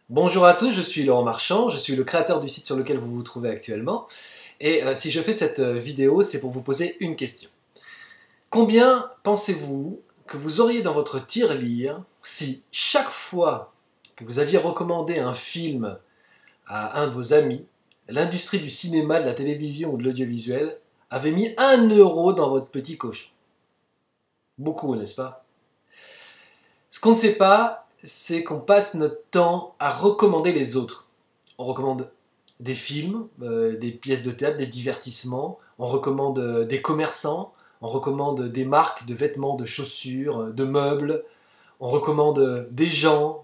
Bonjour à tous, je suis Laurent Marchand, je suis le créateur du site sur lequel vous vous trouvez actuellement. Et si je fais cette vidéo, c'est pour vous poser une question. Combien pensez-vous que vous auriez dans votre tirelire si chaque fois que vous aviez recommandé un film à un de vos amis, l'industrie du cinéma, de la télévision ou de l'audiovisuel avait mis 1 € dans votre petit cochon? Beaucoup, n'est-ce pas? Ce qu'on ne sait pas, c'est qu'on passe notre temps à recommander les autres. On recommande des films, des pièces de théâtre, des divertissements, on recommande des commerçants, on recommande des marques de vêtements, de chaussures, de meubles, on recommande des gens,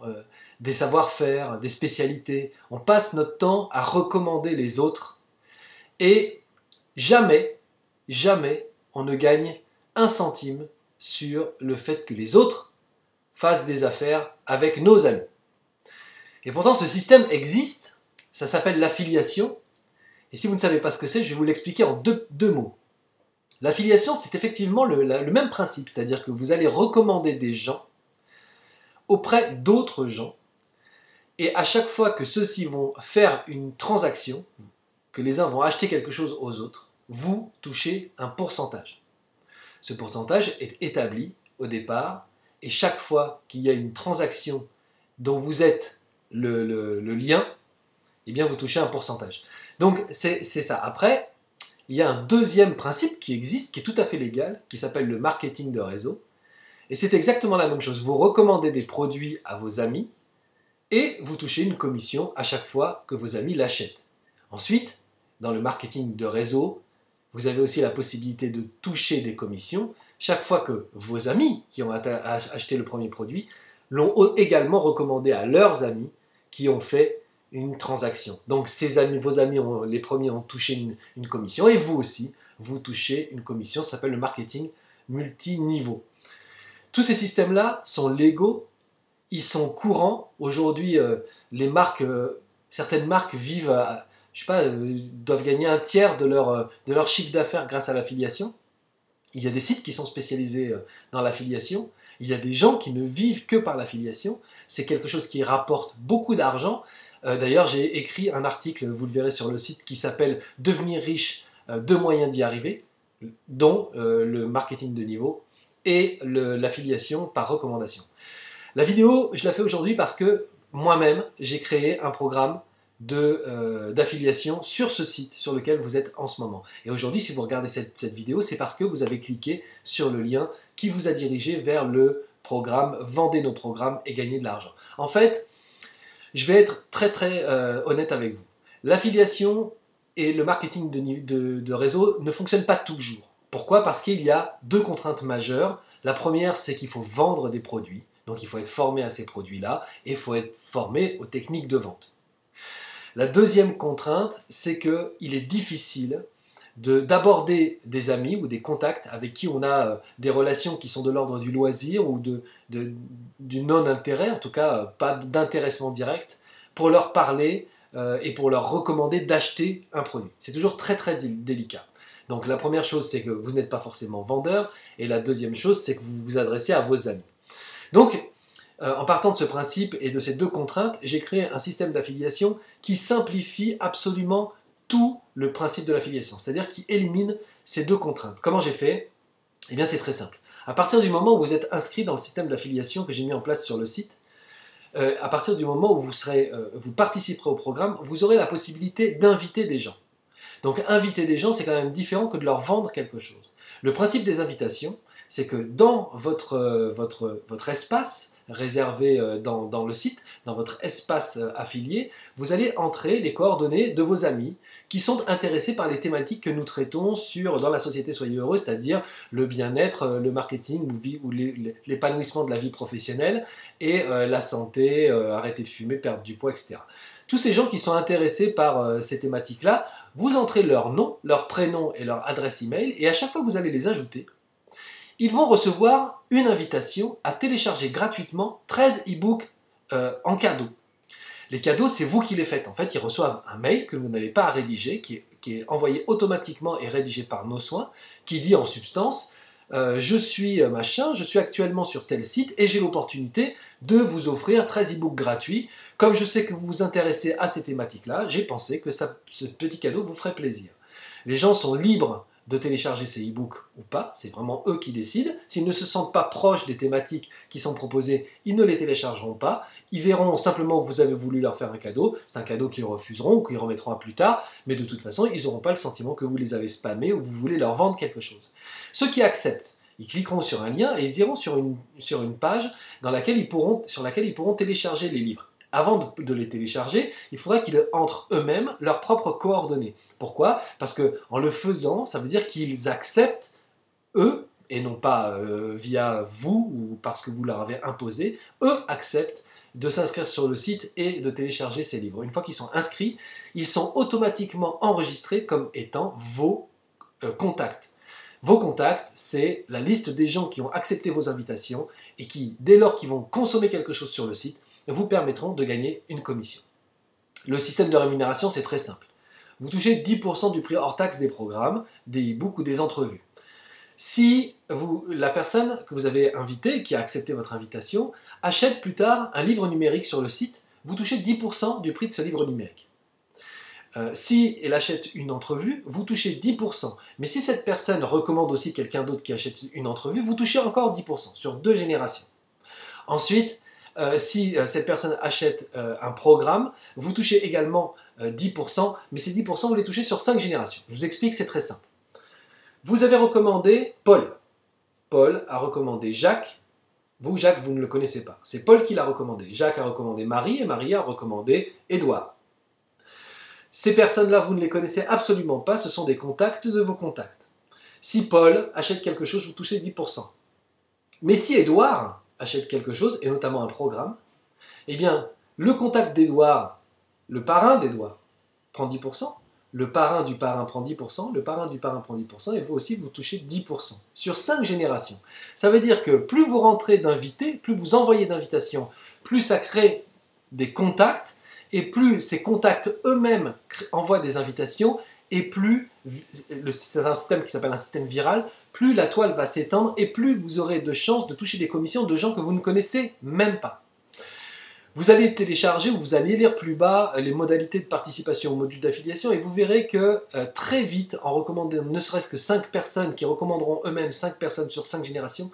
des savoir-faire, des spécialités. On passe notre temps à recommander les autres et jamais, jamais on ne gagne un centime sur le fait que les autres fassent des affaires avec nos amis. Et pourtant ce système existe, ça s'appelle l'affiliation, et si vous ne savez pas ce que c'est, je vais vous l'expliquer en deux mots. L'affiliation, c'est effectivement le même principe, c'est-à-dire que vous allez recommander des gens auprès d'autres gens, et à chaque fois que ceux-ci vont faire une transaction, que les uns vont acheter quelque chose aux autres, vous touchez un pourcentage. Ce pourcentage est établi au départ, et chaque fois qu'il y a une transaction dont vous êtes le lien, eh bien vous touchez un pourcentage. Donc c'est ça. Après, il y a un deuxième principe qui existe, qui est tout à fait légal, qui s'appelle le marketing de réseau. Et c'est exactement la même chose. Vous recommandez des produits à vos amis et vous touchez une commission à chaque fois que vos amis l'achètent. Ensuite, dans le marketing de réseau, vous avez aussi la possibilité de toucher des commissions chaque fois que vos amis qui ont acheté le premier produit l'ont également recommandé à leurs amis qui ont fait une transaction. Donc vos amis, les premiers ont touché une commission et vous aussi, vous touchez une commission, ça s'appelle le marketing multiniveau. Tous ces systèmes-là sont légaux, ils sont courants. Aujourd'hui, certaines marques vivent, je sais pas, doivent gagner un tiers de leur chiffre d'affaires grâce à l'affiliation. Il y a des sites qui sont spécialisés dans l'affiliation. Il y a des gens qui ne vivent que par l'affiliation. C'est quelque chose qui rapporte beaucoup d'argent. D'ailleurs, j'ai écrit un article, vous le verrez sur le site, qui s'appelle « Devenir riche, deux moyens d'y arriver », dont le marketing de niveau et l'affiliation par recommandation. La vidéo, je la fais aujourd'hui parce que moi-même, j'ai créé un programme d'affiliation sur ce site sur lequel vous êtes en ce moment. Et aujourd'hui, si vous regardez cette vidéo, c'est parce que vous avez cliqué sur le lien qui vous a dirigé vers le programme « Vendez nos programmes et gagnez de l'argent ». En fait, je vais être très honnête avec vous. L'affiliation et le marketing de réseau ne fonctionnent pas toujours. Pourquoi? Parce qu'il y a deux contraintes majeures. La première, c'est qu'il faut vendre des produits. Donc il faut être formé à ces produits-là et il faut être formé aux techniques de vente. La deuxième contrainte, c'est qu'il est difficile d'aborder des amis ou des contacts avec qui on a des relations qui sont de l'ordre du loisir ou du non-intérêt, en tout cas pas d'intéressement direct, pour leur parler et pour leur recommander d'acheter un produit. C'est toujours très délicat. Donc la première chose, c'est que vous n'êtes pas forcément vendeur, et la deuxième chose, c'est que vous vous adressez à vos amis. Donc, en partant de ce principe et de ces deux contraintes, j'ai créé un système d'affiliation qui simplifie absolument tout le principe de l'affiliation, c'est-à-dire qui élimine ces deux contraintes. Comment j'ai fait? Eh bien, c'est très simple. À partir du moment où vous êtes inscrit dans le système d'affiliation que j'ai mis en place sur le site, à partir du moment où vous participerez au programme, vous aurez la possibilité d'inviter des gens. Donc, inviter des gens, c'est quand même différent que de leur vendre quelque chose. Le principe des invitations, c'est que dans votre espace réservé dans le site, dans votre espace affilié, vous allez entrer les coordonnées de vos amis qui sont intéressés par les thématiques que nous traitons dans la société Soyez Heureux, c'est-à-dire le bien-être, le marketing ou l'épanouissement de la vie professionnelle et la santé, arrêter de fumer, perdre du poids, etc. Tous ces gens qui sont intéressés par ces thématiques-là, vous entrez leur nom, leur prénom et leur adresse email, et à chaque fois que vous allez les ajouter, ils vont recevoir une invitation à télécharger gratuitement 13 e-books en cadeau. Les cadeaux, c'est vous qui les faites. En fait, ils reçoivent un mail que vous n'avez pas à rédiger, qui est envoyé automatiquement et rédigé par nos soins, qui dit en substance je suis machin, je suis actuellement sur tel site et j'ai l'opportunité de vous offrir 13 e-books gratuits. Comme je sais que vous vous intéressez à ces thématiques-là, j'ai pensé que ce petit cadeau vous ferait plaisir. Les gens sont libres de télécharger ces e-books ou pas, c'est vraiment eux qui décident. S'ils ne se sentent pas proches des thématiques qui sont proposées, ils ne les téléchargeront pas. Ils verront simplement que vous avez voulu leur faire un cadeau, c'est un cadeau qu'ils refuseront ou qu'ils remettront à plus tard, mais de toute façon, ils n'auront pas le sentiment que vous les avez spammés ou que vous voulez leur vendre quelque chose. Ceux qui acceptent, ils cliqueront sur un lien et ils iront sur une page sur laquelle ils pourront télécharger les livres. Avant de les télécharger, il faudra qu'ils entrent eux-mêmes leurs propres coordonnées. Pourquoi? Parce qu'en le faisant, ça veut dire qu'ils acceptent, eux, et non pas via vous ou parce que vous leur avez imposé, eux acceptent de s'inscrire sur le site et de télécharger ces livres. Une fois qu'ils sont inscrits, ils sont automatiquement enregistrés comme étant vos contacts. Vos contacts, c'est la liste des gens qui ont accepté vos invitations et qui, dès lors qu'ils vont consommer quelque chose sur le site, vous permettront de gagner une commission. Le système de rémunération, c'est très simple. Vous touchez 10% du prix hors taxe des programmes, des e-books ou des entrevues. Si la personne que vous avez invitée, qui a accepté votre invitation, achète plus tard un livre numérique sur le site, vous touchez 10% du prix de ce livre numérique. Si elle achète une entrevue, vous touchez 10%. Mais si cette personne recommande aussi quelqu'un d'autre qui achète une entrevue, vous touchez encore 10% sur 2 générations. Ensuite, si cette personne achète un programme, vous touchez également 10%, mais ces 10% vous les touchez sur 5 générations. Je vous explique, c'est très simple. Vous avez recommandé Paul. Paul a recommandé Jacques. Vous, Jacques, vous ne le connaissez pas. C'est Paul qui l'a recommandé. Jacques a recommandé Marie et Marie a recommandé Édouard. Ces personnes-là, vous ne les connaissez absolument pas, ce sont des contacts de vos contacts. Si Paul achète quelque chose, vous touchez 10%. Mais si Édouard achète quelque chose, et notamment un programme, eh bien, le contact d'Édouard, le parrain d'Édouard, prend 10%, le parrain du parrain prend 10%, le parrain du parrain prend 10%, et vous aussi, vous touchez 10%, sur 5 générations. Ça veut dire que plus vous rentrez d'invités, plus vous envoyez d'invitations, plus ça crée des contacts, et plus ces contacts eux-mêmes envoient des invitations, et plus, c'est un système qui s'appelle un système viral, plus la toile va s'étendre et plus vous aurez de chances de toucher des commissions de gens que vous ne connaissez même pas. Vous allez télécharger ou vous allez lire plus bas les modalités de participation au module d'affiliation et vous verrez que très vite, en recommandant ne serait-ce que 5 personnes qui recommanderont eux-mêmes 5 personnes sur 5 générations,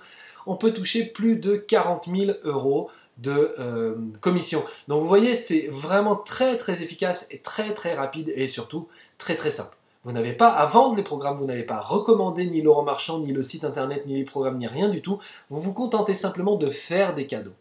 on peut toucher plus de 40 000 € de commission. Donc vous voyez, c'est vraiment très très efficace et très très rapide et surtout très très simple. Vous n'avez pas à vendre les programmes, vous n'avez pas à recommander ni Laurent Marchand, ni le site internet, ni les programmes, ni rien du tout. Vous vous contentez simplement de faire des cadeaux.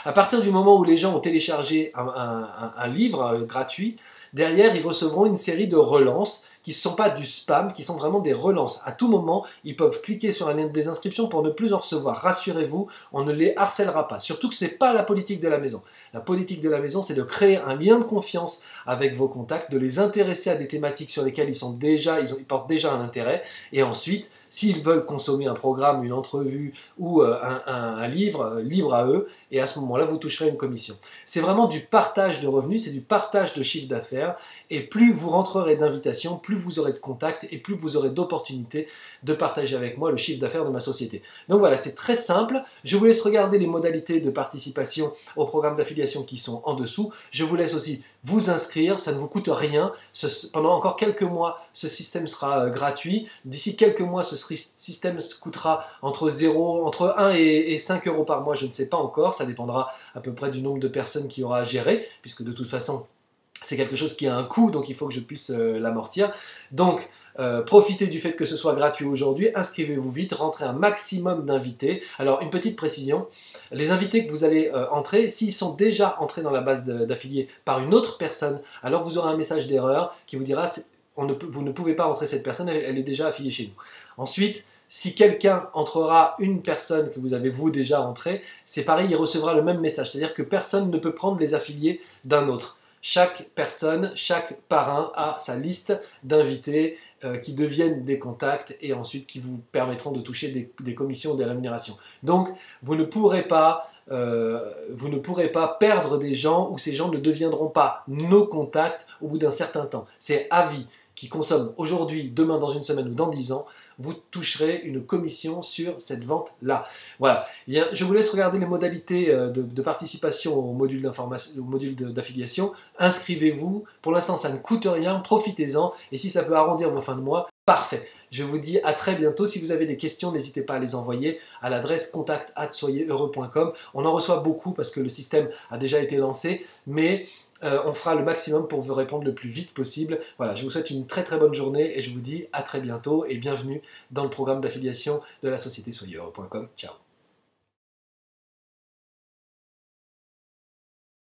À partir du moment où les gens ont téléchargé un livre gratuit, derrière ils recevront une série de relances qui ne sont pas du spam, qui sont vraiment des relances. À tout moment, ils peuvent cliquer sur un lien de désinscription pour ne plus en recevoir. Rassurez-vous, on ne les harcèlera pas. Surtout que ce n'est pas la politique de la maison. La politique de la maison, c'est de créer un lien de confiance avec vos contacts, de les intéresser à des thématiques sur lesquelles ils portent déjà un intérêt, et ensuite, s'ils veulent consommer un programme, une entrevue ou un livre, libre à eux, et à ce moment-là, vous toucherez une commission. C'est vraiment du partage de revenus, c'est du partage de chiffre d'affaires, et plus vous rentrerez d'invitations, plus vous aurez de contacts, et plus vous aurez d'opportunités de partager avec moi le chiffre d'affaires de ma société. Donc voilà, c'est très simple. Je vous laisse regarder les modalités de participation au programme d'affiliation qui sont en dessous. Je vous laisse aussi vous inscrire, ça ne vous coûte rien. Pendant encore quelques mois, ce système sera gratuit. D'ici quelques mois, ce système coûtera entre 1 et 5 € par mois, je ne sais pas encore. Ça dépendra à peu près du nombre de personnes qu'il y aura à gérer, puisque de toute façon, c'est quelque chose qui a un coût, donc il faut que je puisse l'amortir. Donc, profitez du fait que ce soit gratuit aujourd'hui, inscrivez-vous vite, rentrez un maximum d'invités. Alors, une petite précision, les invités que vous allez entrer, s'ils sont déjà entrés dans la base d'affiliés par une autre personne, alors vous aurez un message d'erreur qui vous dira vous ne pouvez pas entrer cette personne, elle est déjà affiliée chez nous. Ensuite, si quelqu'un entrera une personne que vous avez vous déjà entrée, c'est pareil, il recevra le même message, c'est-à-dire que personne ne peut prendre les affiliés d'un autre. Chaque personne, chaque parrain a sa liste d'invités qui deviennent des contacts et ensuite qui vous permettront de toucher des commissions, des rémunérations. Donc, vous ne pourrez pas perdre des gens ou ces gens ne deviendront pas nos contacts au bout d'un certain temps. C'est à vie qui consomment aujourd'hui, demain, dans une semaine ou dans 10 ans. vous toucherez une commission sur cette vente-là. Voilà. Bien, je vous laisse regarder les modalités de participation au module d'information, au module d'affiliation. Inscrivez-vous. Pour l'instant, ça ne coûte rien. Profitez-en. Et si ça peut arrondir vos fins de mois, parfait. Je vous dis à très bientôt. Si vous avez des questions, n'hésitez pas à les envoyer à l'adresse contact@soyezheureux.com. On en reçoit beaucoup parce que le système a déjà été lancé, mais on fera le maximum pour vous répondre le plus vite possible. Voilà, je vous souhaite une très bonne journée et je vous dis à très bientôt et bienvenue dans le programme d'affiliation de la société soyezheureux.com. Ciao.